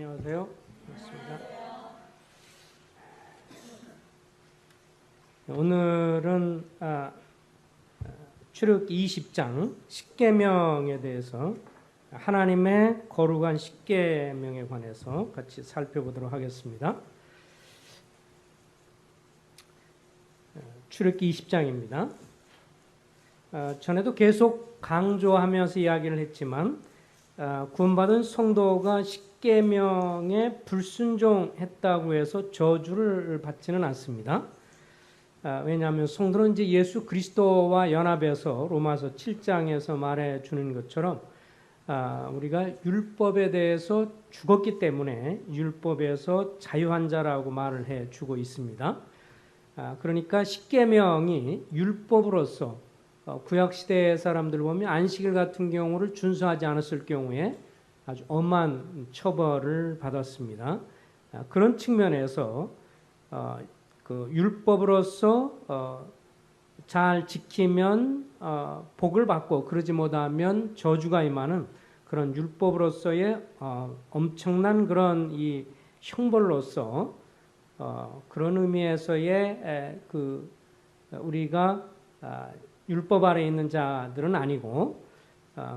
안녕하세요. 반갑습니다. 오늘은 출애굽기 20장 10계명에 대해서 하나님의 거룩한 10계명에 관해서 같이 살펴보도록 하겠습니다. 출애굽기 20장입니다. 전에도 계속 강조하면서 이야기를 했지만 구원받은 성도가 10계명에 불순종했다고 해서 저주를 받지는 않습니다. 왜냐하면 성도는 이제 예수 그리스도와 연합해서 로마서 7장에서 말해주는 것처럼 우리가 율법에 대해서 죽었기 때문에 율법에서 자유한 자라고 말을 해주고 있습니다. 그러니까 10계명이 율법으로서 구약시대 사람들 보면 안식일 같은 경우를 준수하지 않았을 경우에 아주 엄한 처벌을 받았습니다. 그런 측면에서 그 율법으로서 잘 지키면 복을 받고 그러지 못하면 저주가 임하는 그런 율법으로서의 엄청난 그런 이 형벌로서 그런 의미에서의 그 우리가 율법 아래 있는 자들은 아니고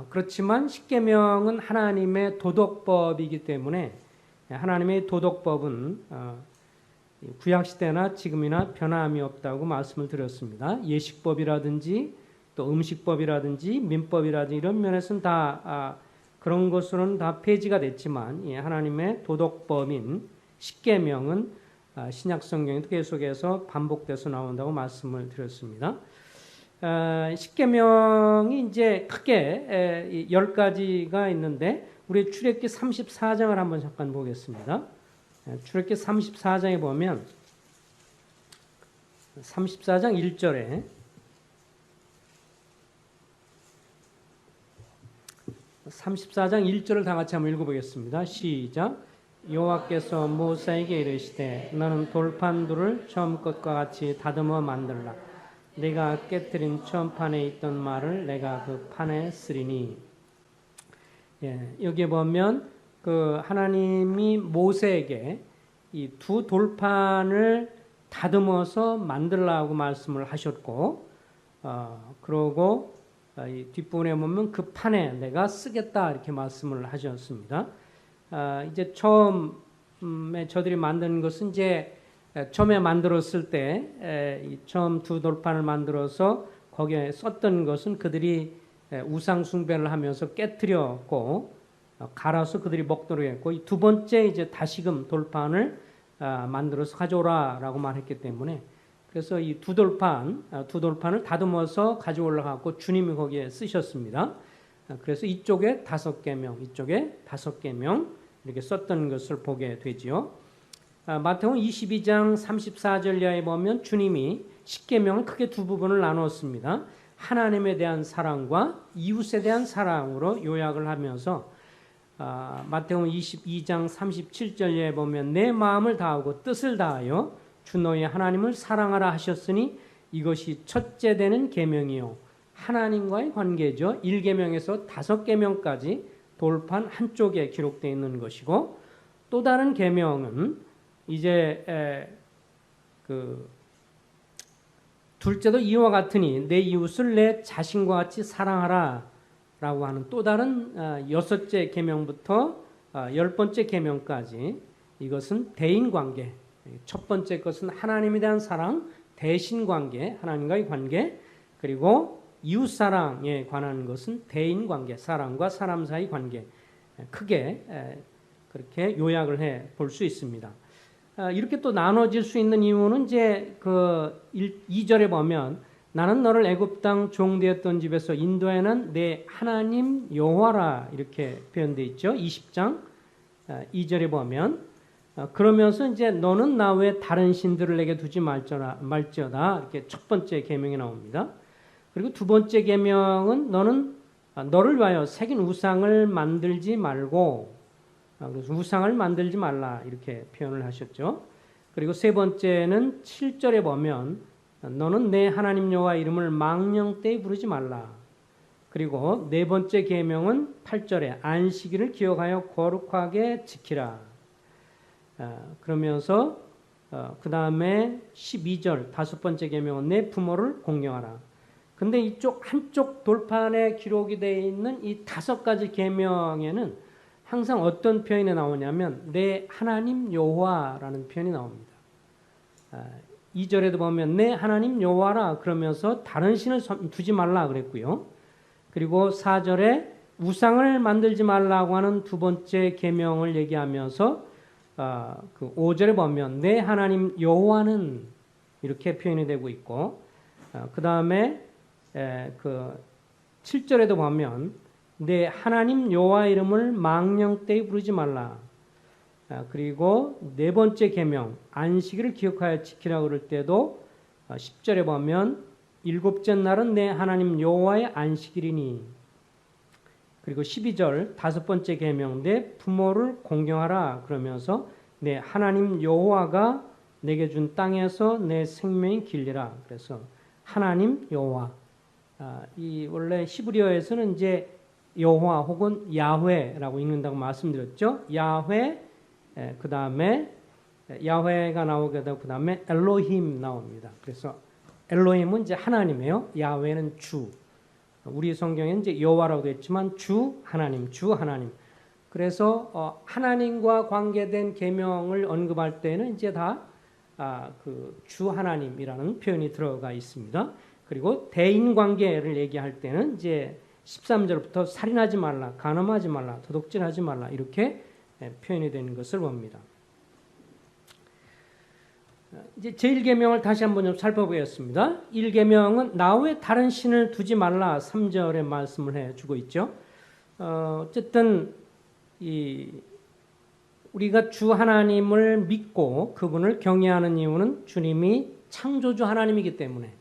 그렇지만 10계명은 하나님의 도덕법이기 때문에 하나님의 도덕법은 구약시대나 지금이나 변함이 없다고 말씀을 드렸습니다. 예식법이라든지 또 음식법이라든지 민법이라든지 이런 면에서는 다 그런 것으로는 다 폐지가 됐지만 하나님의 도덕법인 10계명은 신약성경에도 계속해서 반복돼서 나온다고 말씀을 드렸습니다. 10계명이 이제 크게 10가지가 있는데 우리 출애굽기 34장을 한번 잠깐 보겠습니다. 출애굽기 34장에 보면 34장 1절에 다 같이 한번 읽어보겠습니다. 시작. 여호와께서 모세에게 이르시되 너는 돌판들을 처음 것과 같이 다듬어 만들라. 내가 깨뜨린 처음 판에 있던 말을 내가 그 판에 쓰리니. 여기에 보면 그 하나님이 모세에게 이 두 돌판을 다듬어서 만들라고 말씀을 하셨고, 그러고 이 뒷부분에 보면 그 판에 내가 쓰겠다 이렇게 말씀을 하셨습니다. 이제 처음에 저들이 만든 것은 이제 처음에 만들었을 때 처음 두 돌판을 만들어서 거기에 썼던 것은 그들이 우상 숭배를 하면서 깨뜨렸고 갈아서 그들이 먹도록 했고 이 두 번째 이제 다시금 돌판을 만들어서 가져오라라고 말했기 때문에 그래서 이 두 돌판을 다듬어서 가져올라가고 주님이 거기에 쓰셨습니다. 그래서 이쪽에 5계명, 이쪽에 5계명 이렇게 썼던 것을 보게 되지요. 마태복음 22장 34절 이하에 보면 주님이 10계명을 크게 두 부분을 나눴습니다. 하나님에 대한 사랑과 이웃에 대한 사랑으로 요약을 하면서 마태복음 22장 37절 이하에 보면 내 마음을 다하고 뜻을 다하여 주 너의 하나님을 사랑하라 하셨으니 이것이 첫째 되는 계명이요 하나님과의 관계죠. 1계명에서 5계명까지 돌판 한쪽에 기록되어 있는 것이고 또 다른 계명은 이제 그 둘째도 이와 같으니 내 이웃을 내 자신과 같이 사랑하라 라고 하는 또 다른 6째 계명부터 10번째 계명까지 이것은 대인관계, 첫 번째 것은 하나님에 대한 사랑, 대신관계, 하나님과의 관계, 그리고 이웃사랑에 관한 것은 대인관계, 사람과 사람 사이 관계, 크게 그렇게 요약을 해 볼 수 있습니다. 이렇게 또 나눠질 수 있는 이유는 이제 그 2절에 보면 나는 너를 애굽 땅 종되었던 집에서 인도해낸 내 하나님 여호와라 이렇게 표현되어 있죠. 20장 2절에 보면 그러면서 이제 너는 나 외에 다른 신들을 내게 두지 말지어다 이렇게 첫 번째 계명이 나옵니다. 그리고 두 번째 계명은 너는 너를 위하여 새긴 우상을 만들지 말고 그래서 우상을 만들지 말라 이렇게 표현을 하셨죠. 그리고 세 번째는 7절에 보면 너는 내 하나님 여호와 이름을 망령되이 부르지 말라. 그리고 네 번째 계명은 8절에 안식일을 기억하여 거룩하게 지키라. 그러면서 그 다음에 12절 다섯 번째 계명은 내 부모를 공경하라. 근데 이쪽 한쪽 돌판에 기록이 되어 있는 이 다섯 가지 계명에는 항상 어떤 표현이 나오냐면 내 하나님 여호와라는 표현이 나옵니다. 2절에도 보면 내 하나님 여호와라 그러면서 다른 신을 두지 말라 그랬고요. 그리고 4절에 우상을 만들지 말라고 하는 두 번째 계명을 얘기하면서 그 5절에 보면 내 하나님 여호와는 이렇게 표현이 되고 있고 그 다음에 그 7절에도 보면 내 하나님 여호와 이름을 망령되이 부르지 말라. 그리고 네 번째 계명 안식일을 기억하여 지키라 그럴 때도 10절에 보면 일곱째 날은 내 하나님 여호와의 안식일이니. 그리고 12절 다섯 번째 계명 내 부모를 공경하라 그러면서 내 하나님 여호와가 내게 준 땅에서 내 생명이 길리라. 그래서 하나님 여호와 이 원래 히브리어에서는 이제 여호와 혹은 야훼라고 읽는다고 말씀드렸죠. 야훼 그 다음에 야훼가 나오게 되고 그 다음에 엘로힘 나옵니다. 그래서 엘로힘은 이제 하나님이에요. 야훼는 주. 우리 성경에는 이제 여호와라고 되어 있지만 주 하나님, 주 하나님. 그래서 하나님과 관계된 계명을 언급할 때는 이제 다 그 주 하나님이라는 표현이 들어가 있습니다. 그리고 대인 관계를 얘기할 때는 이제 13절부터 살인하지 말라, 간음하지 말라, 도둑질하지 말라 이렇게 표현이 되는 것을 봅니다. 이제 제1계명을 다시 한번 좀 살펴보겠습니다. 1계명은 나 외에 다른 신을 두지 말라 3절에 말씀을 해주고 있죠. 어쨌든 우리가 주 하나님을 믿고 그분을 경외하는 이유는 주님이 창조주 하나님이기 때문에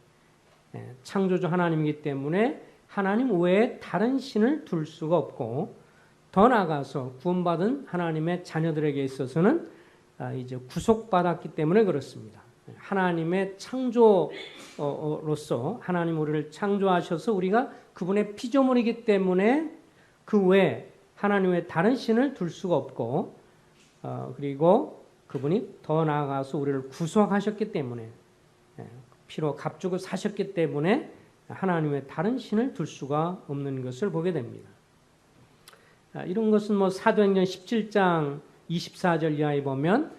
창조주 하나님이기 때문에 하나님 외에 다른 신을 둘 수가 없고 더 나아가서 구원받은 하나님의 자녀들에게 있어서는 이제 구속받았기 때문에 그렇습니다. 하나님의 창조로서 하나님 우리를 창조하셔서 우리가 그분의 피조물이기 때문에 그 외에 하나님 외에 다른 신을 둘 수가 없고 그리고 그분이 더 나아가서 우리를 구속하셨기 때문에 피로 값주고 사셨기 때문에 하나님의 다른 신을 둘 수가 없는 것을 보게 됩니다. 이런 것은 뭐 사도행전 17장 24절 이하에 보면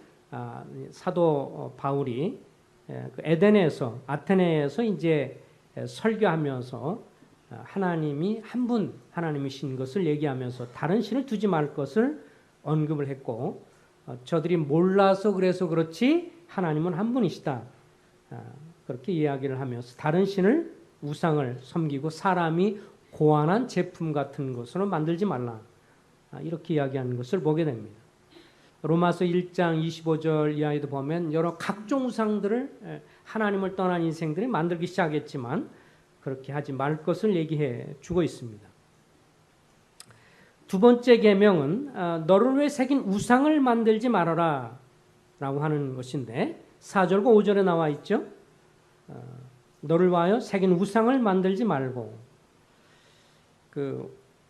사도 바울이 에덴에서 아테네에서 이제 설교하면서 하나님이 한 분 하나님이신 것을 얘기하면서 다른 신을 두지 말 것을 언급을 했고 저들이 몰라서 그래서 그렇지 하나님은 한 분이시다. 그렇게 이야기를 하면서 다른 신을 우상을 섬기고 사람이 고안한 제품 같은 것으로 만들지 말라. 이렇게 이야기하는 것을 보게 됩니다. 로마서 1장 25절 이하에도 보면 여러 각종 우상들을 하나님을 떠난 인생들이 만들기 시작했지만 그렇게 하지 말 것을 얘기해 주고 있습니다. 두 번째 계명은 너를 위해 새긴 우상을 만들지 말아라 라고 하는 것인데 4절과 5절에 나와 있죠. 너를 위하여 새긴 우상을 만들지 말고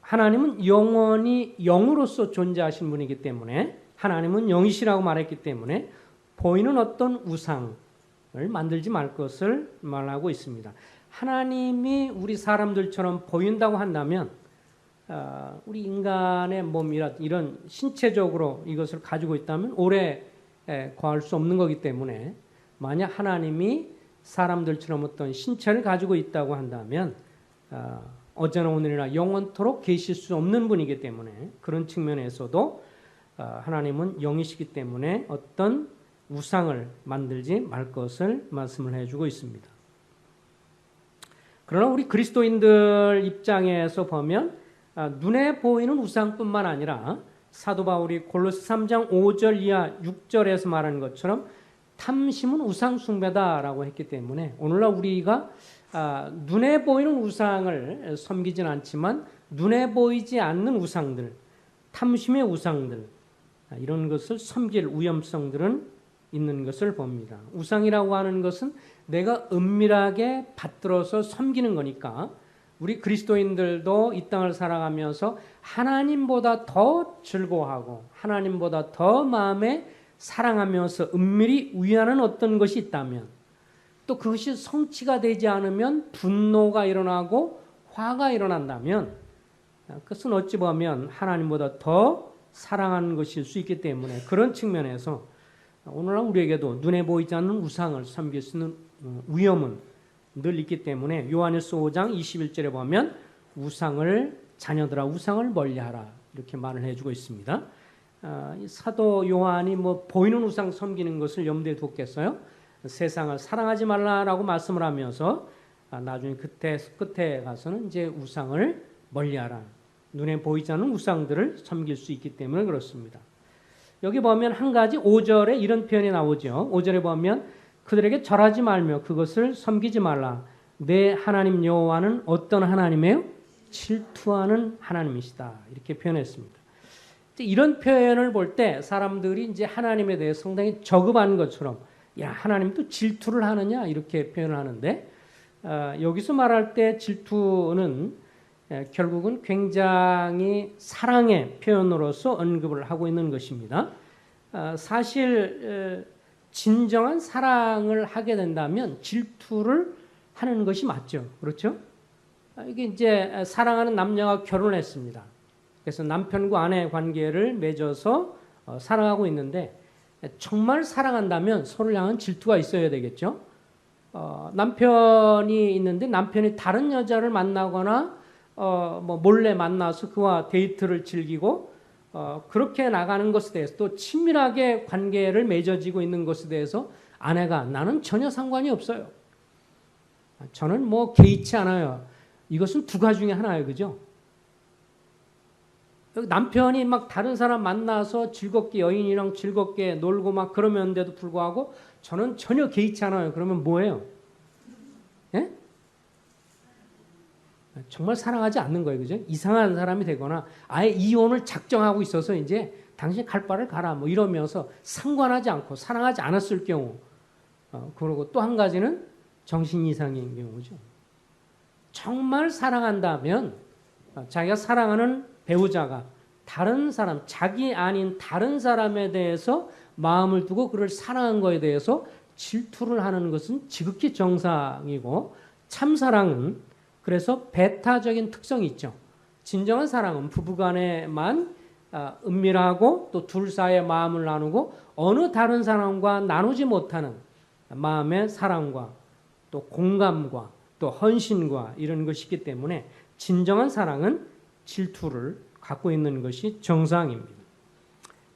하나님은 영원히 영으로서 존재하신 분이기 때문에 하나님은 영이시라고 말했기 때문에 보이는 어떤 우상을 만들지 말 것을 말하고 있습니다. 하나님이 우리 사람들처럼 보인다고 한다면 우리 인간의 몸이라 이런 신체적으로 이것을 가지고 있다면 오래 거할 수 없는 거기 때문에 만약 하나님이 사람들처럼 어떤 신체를 가지고 있다고 한다면 어제나 오늘이나 영원토록 계실 수 없는 분이기 때문에 그런 측면에서도 하나님은 영이시기 때문에 어떤 우상을 만들지 말 것을 말씀을 해주고 있습니다. 그러나 우리 그리스도인들 입장에서 보면 눈에 보이는 우상뿐만 아니라 사도 바울이 골로새 3장 5절 이하 6절에서 말하는 것처럼 탐심은 우상 숭배다라고 했기 때문에 오늘날 우리가 눈에 보이는 우상을 섬기진 않지만 눈에 보이지 않는 우상들, 탐심의 우상들 이런 것을 섬길 위험성들은 있는 것을 봅니다. 우상이라고 하는 것은 내가 은밀하게 받들어서 섬기는 거니까 우리 그리스도인들도 이 땅을 살아가면서 하나님보다 더 즐거워하고 하나님보다 더 마음에 사랑하면서 은밀히 위하는 어떤 것이 있다면, 또 그것이 성취가 되지 않으면 분노가 일어나고 화가 일어난다면, 그것은 어찌 보면 하나님보다 더 사랑하는 것일 수 있기 때문에, 그런 측면에서 오늘날 우리에게도 눈에 보이지 않는 우상을 섬길 수 있는 위험은 늘 있기 때문에, 요한일서 5장 21절에 보면 우상을, 자녀들아 우상을 멀리하라, 이렇게 말을 해주고 있습니다. 사도 요한이 보이는 우상 섬기는 것을 염두에 뒀겠어요? 세상을 사랑하지 말라라고 말씀을 하면서 나중에 끝에 가서는 이제 우상을 멀리하라, 눈에 보이지 않는 우상들을 섬길 수 있기 때문에 그렇습니다. 여기 보면 한 가지 5절에 이런 표현이 나오죠. 5절에 보면 그들에게 절하지 말며 그것을 섬기지 말라. 내 하나님 여호와는 어떤 하나님이에요? 질투하는 하나님이시다, 이렇게 표현했습니다. 이런 표현을 볼 때 사람들이 이제 하나님에 대해 상당히 저급한 것처럼, 야, 하나님도 질투를 하느냐, 이렇게 표현을 하는데, 여기서 말할 때 질투는 결국은 굉장히 사랑의 표현으로서 언급을 하고 있는 것입니다. 사실 진정한 사랑을 하게 된다면 질투를 하는 것이 맞죠. 그렇죠? 이게 이제 사랑하는 남녀가 결혼했습니다. 그래서 남편과 아내 관계를 맺어서 사랑하고 있는데, 정말 사랑한다면 서로를 향한 질투가 있어야 되겠죠. 남편이 있는데 남편이 다른 여자를 만나거나 몰래 만나서 그와 데이트를 즐기고 그렇게 나가는 것에 대해서, 또 친밀하게 관계를 맺어지고 있는 것에 대해서 아내가 나는 전혀 상관이 없어요, 저는 개의치 않아요. 이것은 두 가지 중에 하나예요. 그죠? 남편이 막 다른 사람 만나서 즐겁게 여인이랑 즐겁게 놀고 막 그러면데도 불구하고 저는 전혀 개의치 않아요. 그러면 뭐예요? 예? 정말 사랑하지 않는 거예요. 그죠? 이상한 사람이 되거나 아예 이혼을 작정하고 있어서 이제 당신 갈 바를 가라 이러면서 상관하지 않고 사랑하지 않았을 경우, 그리고 또 한 가지는 정신 이상인 경우죠. 정말 사랑한다면 자기가 사랑하는 배우자가 다른 사람, 자기 아닌 다른 사람에 대해서 마음을 두고 그를 사랑한 것에 대해서 질투를 하는 것은 지극히 정상이고, 참사랑은 그래서 배타적인 특성이 있죠. 진정한 사랑은 부부간에만 은밀하고 또 둘 사이에 마음을 나누고 어느 다른 사람과 나누지 못하는 마음의 사랑과 또 공감과 또 헌신과 이런 것이 있기 때문에, 진정한 사랑은 질투를 갖고 있는 것이 정상입니다.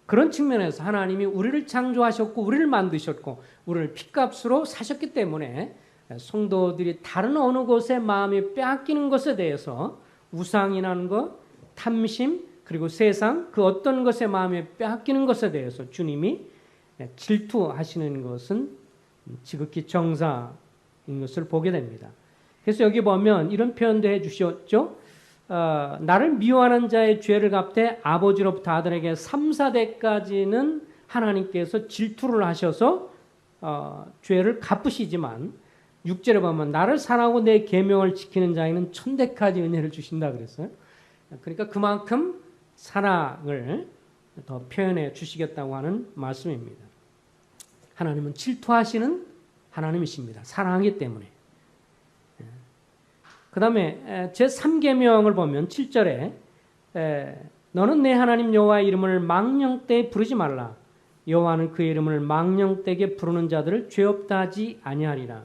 그런 측면에서 하나님이 우리를 창조하셨고 우리를 만드셨고 우리를 핏값으로 사셨기 때문에, 성도들이 다른 어느 곳에 마음이 빼앗기는 것에 대해서 우상이라는 것, 탐심, 그리고 세상, 그 어떤 것에 마음이 빼앗기는 것에 대해서 주님이 질투하시는 것은 지극히 정상인 것을 보게 됩니다. 그래서 여기 보면 이런 표현도 해주셨죠. 나를 미워하는 자의 죄를 갚되 아버지로부터 아들에게 3, 4대까지는 하나님께서 질투를 하셔서 죄를 갚으시지만, 6절에 보면 나를 사랑하고 내 계명을 지키는 자에게는 1000대까지 은혜를 주신다 그랬어요. 그러니까 그만큼 사랑을 더 표현해 주시겠다고 하는 말씀입니다. 하나님은 질투하시는 하나님이십니다. 사랑하기 때문에. 그 다음에 제3계명을 보면 7절에 너는 내 하나님 여호와의 이름을 망령되이 부르지 말라. 여호와는 그의 이름을 망령되게 부르는 자들을 죄 없다 하지 아니하리라.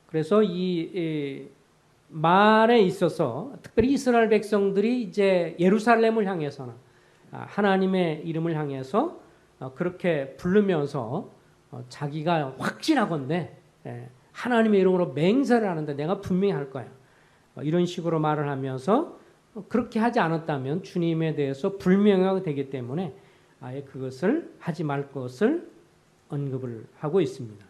그래서 이 말에 있어서 특별히 이스라엘 백성들이 이제 예루살렘을 향해서나 하나님의 이름을 향해서 그렇게 부르면서 자기가 확신하건대 하나님의 이름으로 맹세를 하는데 내가 분명히 할 거야, 이런 식으로 말을 하면서, 그렇게 하지 않았다면 주님에 대해서 불명예가 되기 때문에 아예 그것을 하지 말 것을 언급을 하고 있습니다.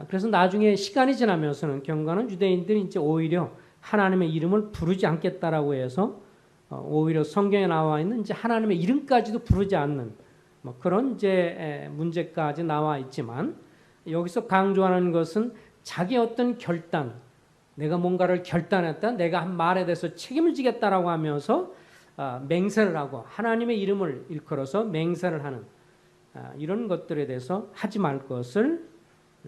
그래서 나중에 시간이 지나면서는 경건한 유대인들이 이제 오히려 하나님의 이름을 부르지 않겠다라고 해서 오히려 성경에 나와 있는 이제 하나님의 이름까지도 부르지 않는 그런 이제 문제까지 나와 있지만, 여기서 강조하는 것은 자기 어떤 결단, 내가 뭔가를 결단했다, 내가 한 말에 대해서 책임을 지겠다라고 하면서 맹세를 하고 하나님의 이름을 일컬어서 맹세를 하는 이런 것들에 대해서 하지 말 것을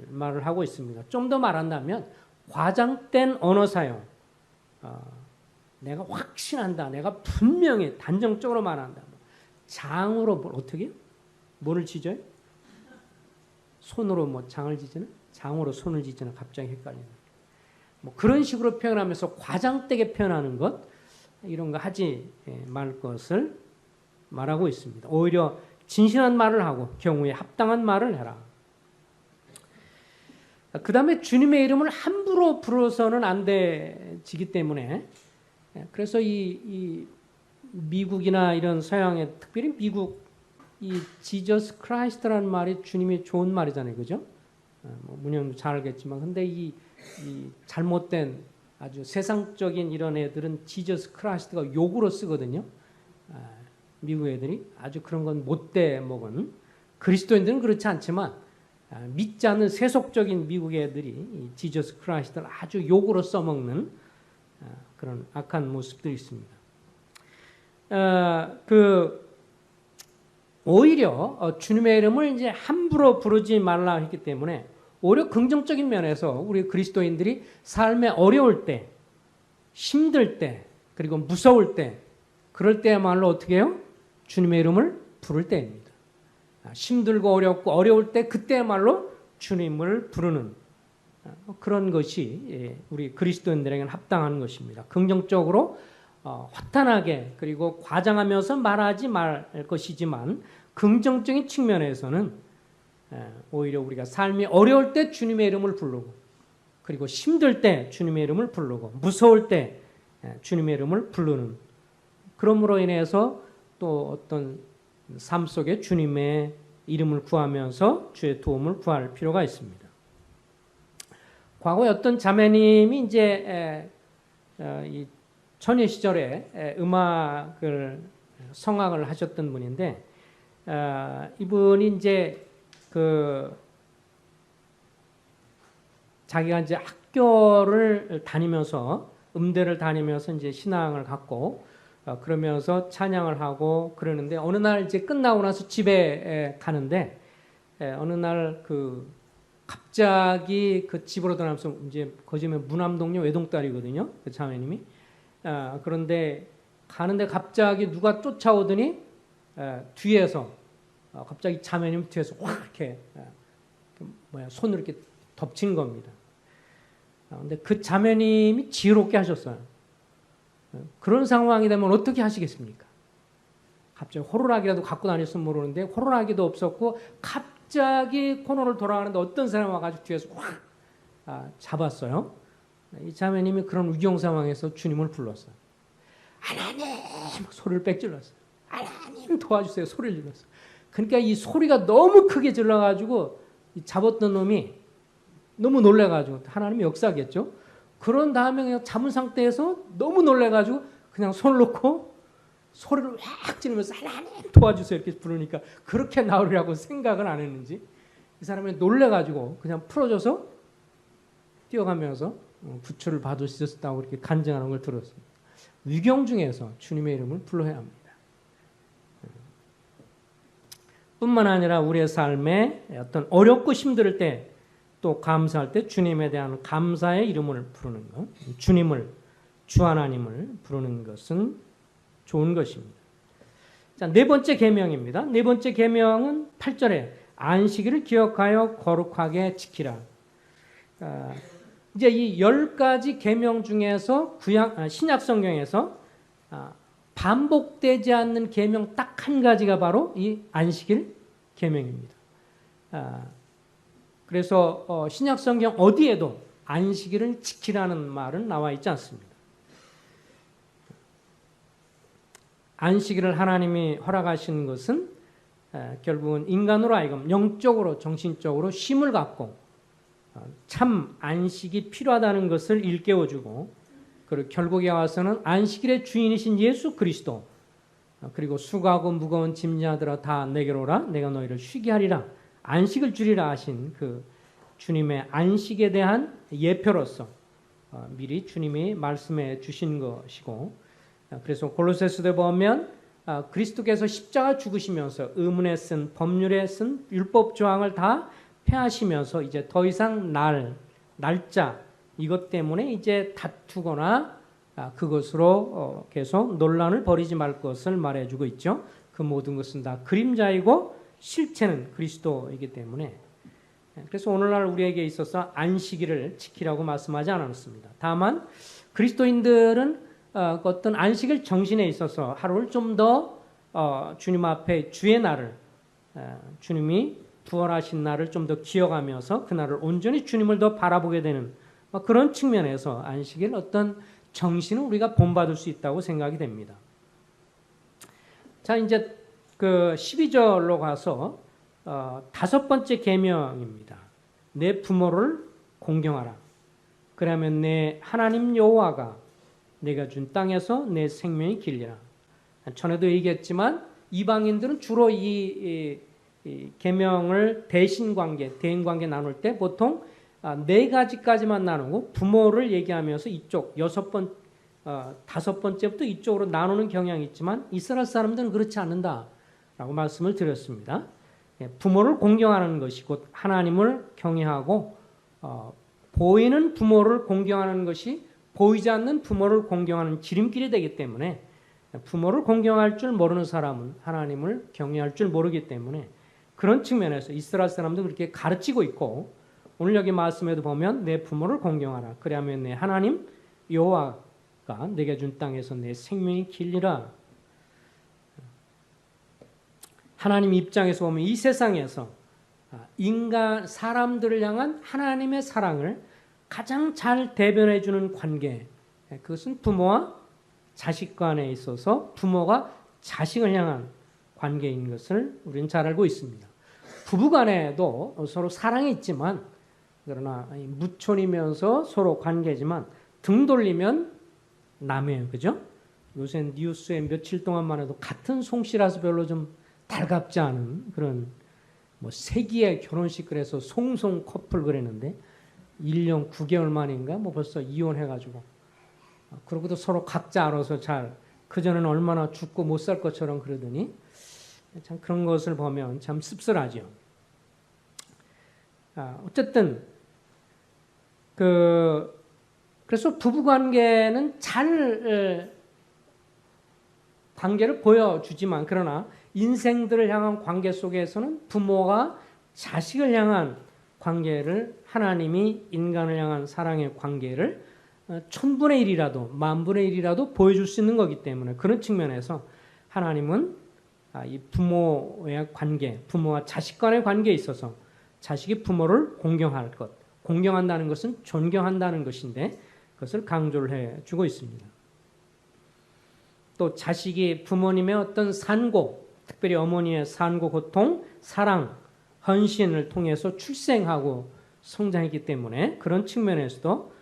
말을 하고 있습니다. 좀 더 말한다면 과장된 언어 사용, 내가 확신한다, 내가 분명히 단정적으로 말한다. 장으로 어떻게? 뭐를 지져요? 손으로 뭐 장을 지지나? 장으로 손을 지지나? 갑자기 헷갈리네. 뭐 그런 식으로 표현하면서 과장되게 표현하는 것, 이런 거 하지 말 것을 말하고 있습니다. 오히려 진실한 말을 하고 경우에 합당한 말을 해라. 그 다음에 주님의 이름을 함부로 부르서는 안 되지기 때문에, 그래서 이 미국이나 이런 서양의, 특별히 미국, 이 지저스 크라이스트라는 말이 주님이 좋은 말이잖아요, 그죠? 뭐 문영도 잘 알겠지만, 근데 이 잘못된 아주 세상적인 이런 애들은 지저스 크라이스트가 욕으로 쓰거든요. 미국 애들이 아주 그런 건 못돼 먹은, 그리스도인들은 그렇지 않지만 믿지 않는 세속적인 미국 애들이 이 지저스 크라이스트를 아주 욕으로 써먹는 그런 악한 모습들이 있습니다. 오히려 주님의 이름을 이제 함부로 부르지 말라 했기 때문에 오히려 긍정적인 면에서 우리 그리스도인들이 삶에 어려울 때, 힘들 때, 그리고 무서울 때, 그럴 때야말로 어떻게 해요? 주님의 이름을 부를 때입니다. 힘들고 어렵고 어려울 때 그때야말로 주님을 부르는 그런 것이 우리 그리스도인들에게는 합당한 것입니다. 긍정적으로 화탄하게 그리고 과장하면서 말하지 말 것이지만 긍정적인 측면에서는 오히려 우리가 삶이 어려울 때 주님의 이름을 부르고 그리고 힘들 때 주님의 이름을 부르고 무서울 때 주님의 이름을 부르는, 그러므로 인해서 또 어떤 삶 속에 주님의 이름을 구하면서 주의 도움을 구할 필요가 있습니다. 과거에 어떤 자매님이 이제 이 처녀 시절에 음악을 성악을 하셨던 분인데, 이분이 이제 자기가 이제 학교를 다니면서 음대를 다니면서 이제 신앙을 갖고 그러면서 찬양을 하고 그러는데, 어느 날 이제 끝나고 나서 집에 가는데 어느 날 갑자기 그 집으로 들어가면서 이제 거짓말 무남동녀 외동딸이거든요, 그 자매님이. 그런데 가는데 갑자기 누가 쫓아오더니 뒤에서 갑자기 자매님 뒤에서 확 이렇게 손을 이렇게 덮친 겁니다. 근데 그 자매님이 지혜롭게 하셨어요. 그런 상황이 되면 어떻게 하시겠습니까? 갑자기 호루라기라도 갖고 다녔으면 모르는데 호루라기도 없었고 갑자기 코너를 돌아가는데 어떤 사람이 와가지고 뒤에서 확 잡았어요. 이 자매님이 그런 위경 상황에서 주님을 불렀어요. 하나님! 소리를 빽 질렀어요. 하나님 도와주세요! 소리를 질렀어요. 그러니까 이 소리가 너무 크게 질러가지고 잡았던 놈이 너무 놀래가지고, 하나님이 역사겠죠? 그런 다음에 그냥 잠은 상태에서 너무 놀래가지고 그냥 손을 놓고 소리를 확 지르면서 하나님 도와주세요 이렇게 부르니까 그렇게 나오리라고 생각은 안 했는지 이 사람이 놀래가지고 그냥 풀어줘서 뛰어가면서 구출을 받을 수 있었다고 이렇게 간증하는 걸 들었습니다. 위경 중에서 주님의 이름을 불러야 합니다. 뿐만 아니라 우리의 삶에 어떤 어렵고 힘들 때, 또 감사할 때 주님에 대한 감사의 이름을 부르는 것, 주님을, 주 하나님을 부르는 것은 좋은 것입니다. 자, 네 번째 계명입니다. 네 번째 계명은 8절에 안식일을 기억하여 거룩하게 지키라. 이제 이 10가지 계명 중에서 신약 성경에서 반복되지 않는 계명 딱 한 가지가 바로 이 안식일 계명입니다. 그래서 신약 성경 어디에도 안식일을 지키라는 말은 나와 있지 않습니다. 안식일을 하나님이 허락하신 것은 결국은 인간으로 하여금 영적으로 정신적으로 쉼을 갖고 참 안식이 필요하다는 것을 일깨워주고, 그리고 결국에 와서는 안식일의 주인이신 예수 그리스도, 그리고 수고하고 무거운 짐자들아 다 내게로 오라 내가 너희를 쉬게 하리라, 안식을 주리라 하신 그 주님의 안식에 대한 예표로서 미리 주님이 말씀해 주신 것이고, 그래서 골로새서에 보면 그리스도께서 십자가 죽으시면서 의문에 쓴 법률에 쓴 율법 조항을 다 폐하시면서 이제 더 이상 날짜 이것 때문에 이제 다투거나 그것으로 계속 논란을 벌이지 말 것을 말해주고 있죠. 그 모든 것은 다 그림자이고 실체는 그리스도이기 때문에 그래서 오늘날 우리에게 있어서 안식일을 지키라고 말씀하지 않았습니다. 다만 그리스도인들은 어떤 안식일 정신에 있어서 하루를 좀 더 주님 앞에 주의 날을 주님이 부활하신 날을 좀 더 기억하면서 그날을 온전히 주님을 더 바라보게 되는 그런 측면에서 안식일 어떤 정신을 우리가 본받을 수 있다고 생각이 됩니다. 자, 이제 그 12절로 가서 다섯 번째 계명입니다. 내 부모를 공경하라. 그러면 내 하나님 여호와가 내가 준 땅에서 내 생명이 길리라. 전에도 얘기했지만 이방인들은 주로 이 계명을 대신관계, 대인관계 나눌 때 보통 네 가지까지만 나누고 부모를 얘기하면서 이쪽 다섯 번째부터 이쪽으로 나누는 경향이 있지만 이스라엘 사람들은 그렇지 않는다라고 말씀을 드렸습니다. 부모를 공경하는 것이 곧 하나님을 경외하고 보이는 부모를 공경하는 것이 보이지 않는 부모를 공경하는 지름길이 되기 때문에 부모를 공경할 줄 모르는 사람은 하나님을 경외할 줄 모르기 때문에 그런 측면에서 이스라엘 사람도 그렇게 가르치고 있고 오늘 여기 말씀에도 보면 내 부모를 공경하라. 그리하면 내 하나님 여호와가 내게 준 땅에서 내 생명이 길리라. 하나님 입장에서 보면 이 세상에서 인간 사람들을 향한 하나님의 사랑을 가장 잘 대변해 주는 관계 그것은 부모와 자식 간에 있어서 부모가 자식을 향한 관계인 것을 우리는 잘 알고 있습니다. 부부 간에도 서로 사랑이 있지만 그러나 무촌이면서 서로 관계지만 등 돌리면 남이에요. 그죠? 요새 뉴스에 며칠 동안만 해도 같은 송씨라서 별로 좀 달갑지 않은 그런 세기의 결혼식 그래서 송송 커플 그랬는데 1년 9개월 만인가 벌써 이혼해가지고 그러고도 서로 각자 알아서 잘 그전에는 얼마나 죽고 못 살 것처럼 그러더니 참 그런 것을 보면 참 씁쓸하죠. 어쨌든 그래서 부부관계는 잘 관계를 보여주지만 그러나 인생들을 향한 관계 속에서는 부모가 자식을 향한 관계를 하나님이 인간을 향한 사랑의 관계를 1000분의 1이라도 만분의 1이라도 보여줄 수 있는 거기 때문에 그런 측면에서 하나님은 이 부모의 관계, 부모와 자식 간의 관계에 있어서 자식이 부모를 공경할 것, 공경한다는 것은 존경한다는 것인데 그것을 강조를 해주고 있습니다. 또 자식이 부모님의 어떤 산고, 특별히 어머니의 산고, 고통, 사랑, 헌신을 통해서 출생하고 성장했기 때문에 그런 측면에서도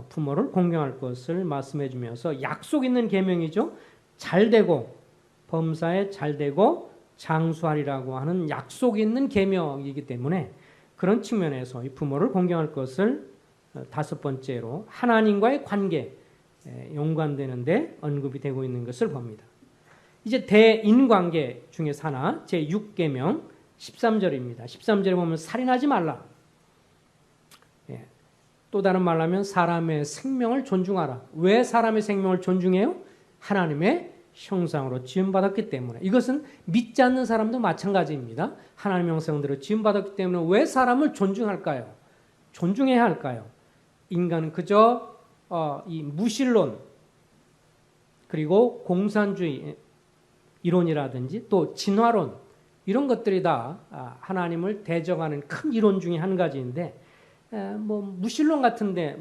부모를 공경할 것을 말씀해 주면서 약속 있는 계명이죠. 잘되고 범사에 잘되고 장수하리라고 하는 약속 있는 계명이기 때문에 그런 측면에서 이 부모를 공경할 것을 다섯 번째로 하나님과의 관계 연관되는데 언급이 되고 있는 것을 봅니다. 이제 대인관계 중에서 하나 제6계명 13절입니다. 13절에 보면 살인하지 말라. 또 다른 말로 하면 사람의 생명을 존중하라. 왜 사람의 생명을 존중해요? 하나님의 형상으로 지음받았기 때문에. 이것은 믿지 않는 사람도 마찬가지입니다. 하나님의 형상대로 지음받았기 때문에 왜 사람을 존중할까요? 존중해야 할까요? 인간은 그저 이 무신론 그리고 공산주의 이론이라든지 또 진화론 이런 것들이 다 하나님을 대적하는 큰 이론 중에 한 가지인데 무신론 같은데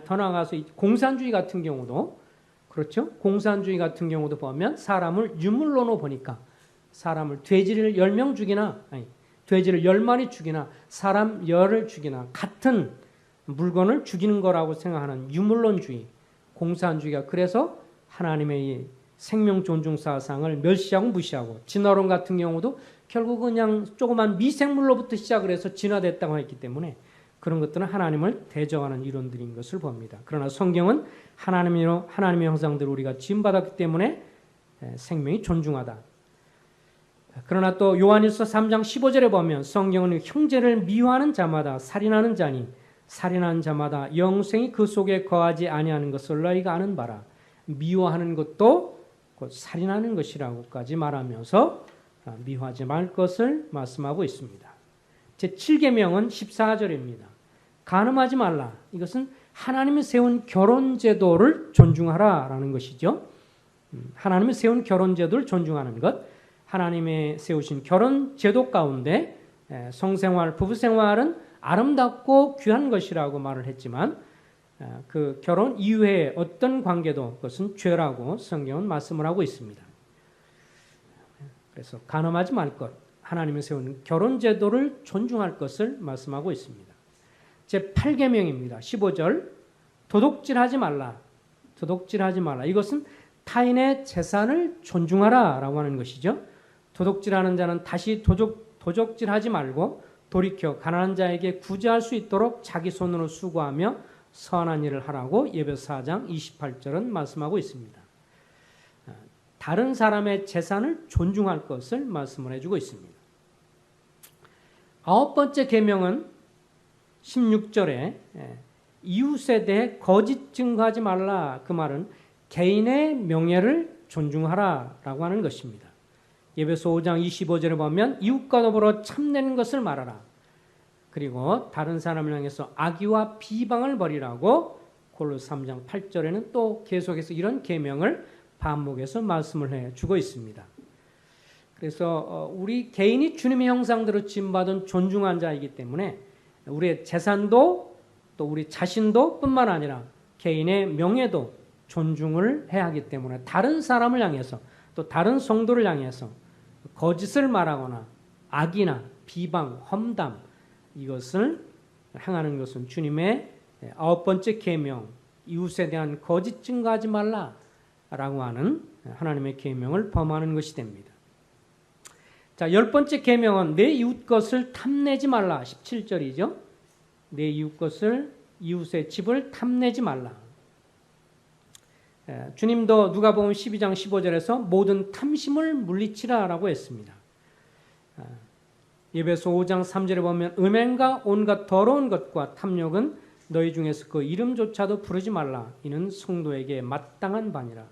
더 나아가서 공산주의 같은 경우도 그렇죠? 공산주의 같은 경우도 보면 사람을 유물론으로 보니까 사람을 돼지를 10명 죽이나 돼지를 10마리 죽이나 사람 10을 죽이나 같은 물건을 죽이는 거라고 생각하는 유물론주의 공산주의가 그래서 하나님의 이 생명 존중 사상을 멸시하고 무시하고 진화론 같은 경우도 결국 그냥 조그만 미생물로부터 시작을 해서 진화됐다고 했기 때문에 그런 것들은 하나님을 대적하는 이론들인 것을 봅니다. 그러나 성경은 하나님의 형상대로 우리가 지음받았기 때문에 생명이 존중하다. 그러나 또 요한일서 3장 15절에 보면 성경은 형제를 미워하는 자마다 살인하는 자니 살인하는 자마다 영생이 그 속에 거하지 아니하는 것을 너희가 아는 바라. 미워하는 것도 곧 살인하는 것이라고까지 말하면서 미워하지 말 것을 말씀하고 있습니다. 제7계명은 14절입니다. 간음하지 말라. 이것은 하나님이 세운 결혼제도를 존중하라라는 것이죠. 하나님이 세운 결혼제도를 존중하는 것, 하나님의 세우신 결혼제도 가운데 성생활, 부부생활은 아름답고 귀한 것이라고 말을 했지만 그 결혼 이후에 어떤 관계도 그것은 죄라고 성경은 말씀을 하고 있습니다. 그래서 간음하지 말 것, 하나님이 세운 결혼제도를 존중할 것을 말씀하고 있습니다. 제8계명입니다. 15절 도둑질하지 말라. 도둑질하지 말라. 이것은 타인의 재산을 존중하라라고 하는 것이죠. 도둑질하는 자는 다시 도적질하지 말고 돌이켜 가난한 자에게 구제할 수 있도록 자기 손으로 수고하며 선한 일을 하라고 에베소 4장 28절은 말씀하고 있습니다. 다른 사람의 재산을 존중할 것을 말씀을 해주고 있습니다. 9번째 계명은 16절에 이웃에 대해 거짓 증거하지 말라. 그 말은 개인의 명예를 존중하라라고 하는 것입니다. 에베소 5장 25절에 보면 이웃과 더불어 참된 것을 말하라. 그리고 다른 사람을 향해서 악의와 비방을 버리라고 골로새 3장 8절에는 또 계속해서 이런 계명을 반복해서 말씀을 해주고 있습니다. 그래서 우리 개인이 주님의 형상대로 지음받은 존중한 자이기 때문에 우리의 재산도 또 우리 자신도 뿐만 아니라 개인의 명예도 존중을 해야 하기 때문에 다른 사람을 향해서 또 다른 성도를 향해서 거짓을 말하거나 악이나 비방, 험담 이것을 행하는 것은 주님의 9번째 계명, 이웃에 대한 거짓 증거하지 말라라고 하는 하나님의 계명을 범하는 것이 됩니다. 자, 10번째 계명은 내 이웃 것을 탐내지 말라. 17절이죠. 내 이웃 것을, 이웃의 집을 탐내지 말라. 주님도 누가복음 12장 15절에서 모든 탐심을 물리치라라고 했습니다. 에베소 5장 3절에 보면 음행과 온갖 더러운 것과 탐욕은 너희 중에서 그 이름조차도 부르지 말라. 이는 성도에게 마땅한 바니라.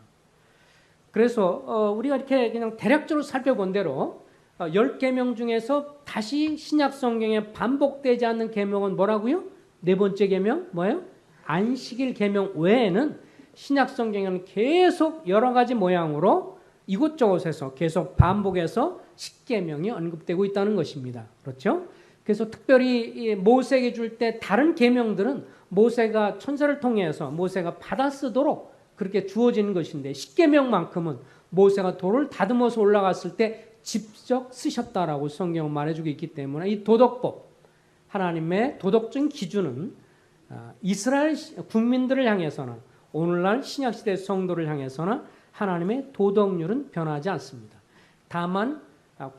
그래서 우리가 이렇게 그냥 대략적으로 살펴본 대로 10계명 중에서 다시 신약 성경에 반복되지 않는 계명은 뭐라고요? 네 번째 계명 뭐예요? 안식일 계명 외에는 신약 성경에는 계속 여러 가지 모양으로 이곳저곳에서 계속 반복해서 십계명이 언급되고 있다는 것입니다. 그렇죠? 그래서 특별히 모세에게 줄 때 다른 계명들은 모세가 천사를 통해서 모세가 받아 쓰도록 그렇게 주어지는 것인데 십계명만큼은 모세가 돌을 다듬어서 올라갔을 때 직접 쓰셨다라고 성경은 말해주고 있기 때문에 이 도덕법, 하나님의 도덕적인 기준은 이스라엘 국민들을 향해서는 오늘날 신약시대 성도를 향해서는 하나님의 도덕률은 변하지 않습니다. 다만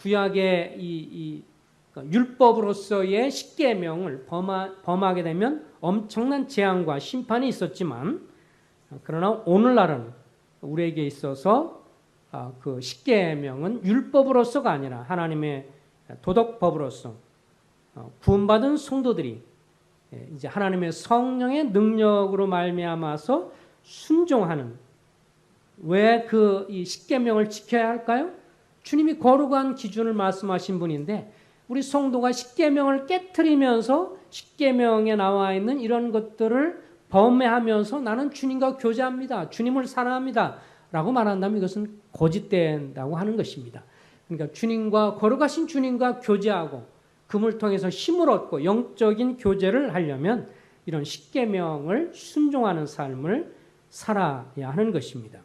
구약의 이 율법으로서의 십계명을 범하게 되면 엄청난 재앙과 심판이 있었지만 그러나 오늘날은 우리에게 있어서 그 십계명은 율법으로서가 아니라 하나님의 도덕법으로서 구원받은 성도들이 이제 하나님의 성령의 능력으로 말미암아서 순종하는 왜 그 이 십계명을 지켜야 할까요? 주님이 거룩한 기준을 말씀하신 분인데 우리 성도가 십계명을 깨트리면서 십계명에 나와 있는 이런 것들을 범해하면서 나는 주님과 교제합니다. 주님을 사랑합니다. 라고 말한다면 이것은 거짓된다고 하는 것입니다. 그러니까 주님과 거룩하신 주님과 교제하고 금을 통해서 힘을 얻고 영적인 교제를 하려면 이런 십계명을 순종하는 삶을 살아야 하는 것입니다.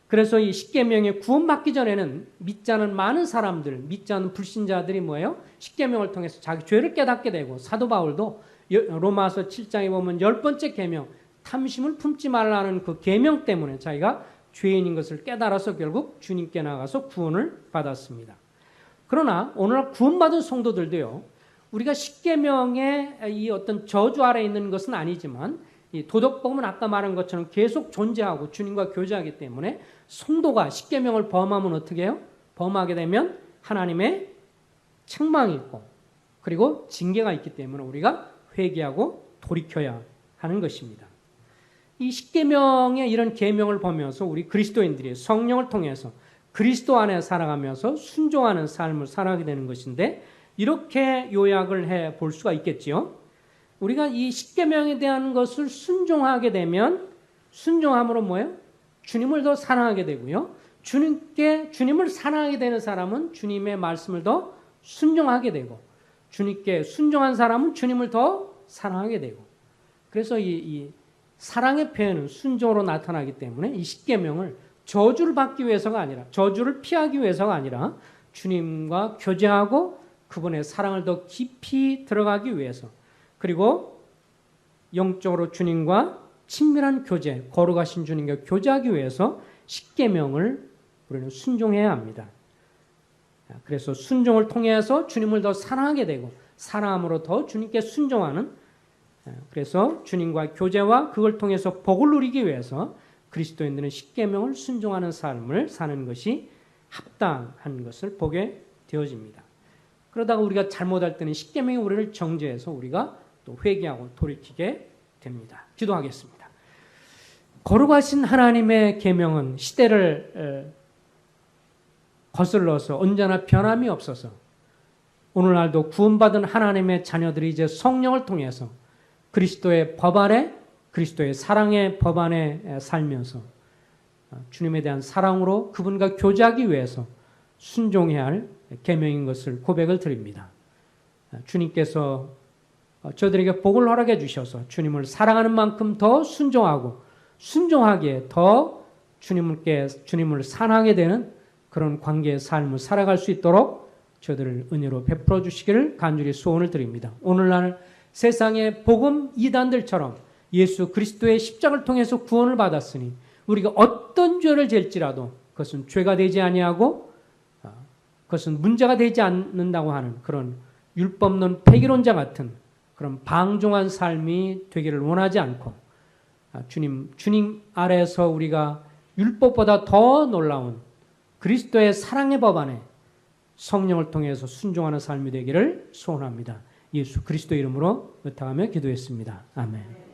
그래서 이 십계명에 구원받기 전에는 믿지 않은 많은 사람들, 믿지 않은 불신자들이 뭐예요? 십계명을 통해서 자기 죄를 깨닫게 되고 사도 바울도 로마서 7장에 보면 10번째 계명, 탐심을 품지 말라는 그 계명 때문에 자기가 죄인인 것을 깨달아서 결국 주님께 나가서 구원을 받았습니다. 그러나 오늘날 구원받은 성도들도요, 우리가 십계명의 이 어떤 저주 아래 있는 것은 아니지만 이 도덕법은 아까 말한 것처럼 계속 존재하고 주님과 교제하기 때문에 성도가 십계명을 범하면 어떻게 해요? 범하게 되면 하나님의 책망이 있고 그리고 징계가 있기 때문에 우리가 회개하고 돌이켜야 하는 것입니다. 이 십계명의 이런 계명을 보면서 우리 그리스도인들이 성령을 통해서 그리스도 안에 살아가면서 순종하는 삶을 살아가게 되는 것인데 이렇게 요약을 해 볼 수가 있겠지요. 우리가 이 십계명에 대한 것을 순종하게 되면 순종함으로 뭐예요? 주님을 더 사랑하게 되고요. 주님을 사랑하게 되는 사람은 주님의 말씀을 더 순종하게 되고 주님께 순종한 사람은 주님을 더 사랑하게 되고 그래서 이 사랑의 표현은 순종으로 나타나기 때문에 이 십계명을 저주를 받기 위해서가 아니라 저주를 피하기 위해서가 아니라 주님과 교제하고 그분의 사랑을 더 깊이 들어가기 위해서 그리고 영적으로 주님과 친밀한 교제, 거룩하신 주님과 교제하기 위해서 십계명을 우리는 순종해야 합니다. 그래서 순종을 통해서 주님을 더 사랑하게 되고 사랑함으로 더 주님께 순종하는 그래서 주님과 교제와 그걸 통해서 복을 누리기 위해서 그리스도인들은 십계명을 순종하는 삶을 사는 것이 합당한 것을 보게 되어집니다. 그러다가 우리가 잘못할 때는 십계명이 우리를 정죄해서 우리가 또 회개하고 돌이키게 됩니다. 기도하겠습니다. 거룩하신 하나님의 계명은 시대를 거슬러서 언제나 변함이 없어서 오늘날도 구원받은 하나님의 자녀들이 이제 성령을 통해서 그리스도의 법 안에 그리스도의 사랑의 법 안에 살면서 주님에 대한 사랑으로 그분과 교제하기 위해서 순종해야 할 계명인 것을 고백을 드립니다. 주님께서 저들에게 복을 허락해 주셔서 주님을 사랑하는 만큼 더 순종하고 순종하기에 더 주님을 사랑하게 되는 그런 관계의 삶을 살아갈 수 있도록 저들을 은혜로 베풀어 주시기를 간절히 소원을 드립니다. 오늘날 세상의 복음 이단들처럼 예수 그리스도의 십자가를 통해서 구원을 받았으니 우리가 어떤 죄를 지을지라도 그것은 죄가 되지 아니하고 그것은 문제가 되지 않는다고 하는 그런 율법론 폐기론자 같은 그런 방종한 삶이 되기를 원하지 않고 주님 아래에서 우리가 율법보다 더 놀라운 그리스도의 사랑의 법 안에 성령을 통해서 순종하는 삶이 되기를 소원합니다. 예수 그리스도 이름으로 의탁하며 기도했습니다. 아멘.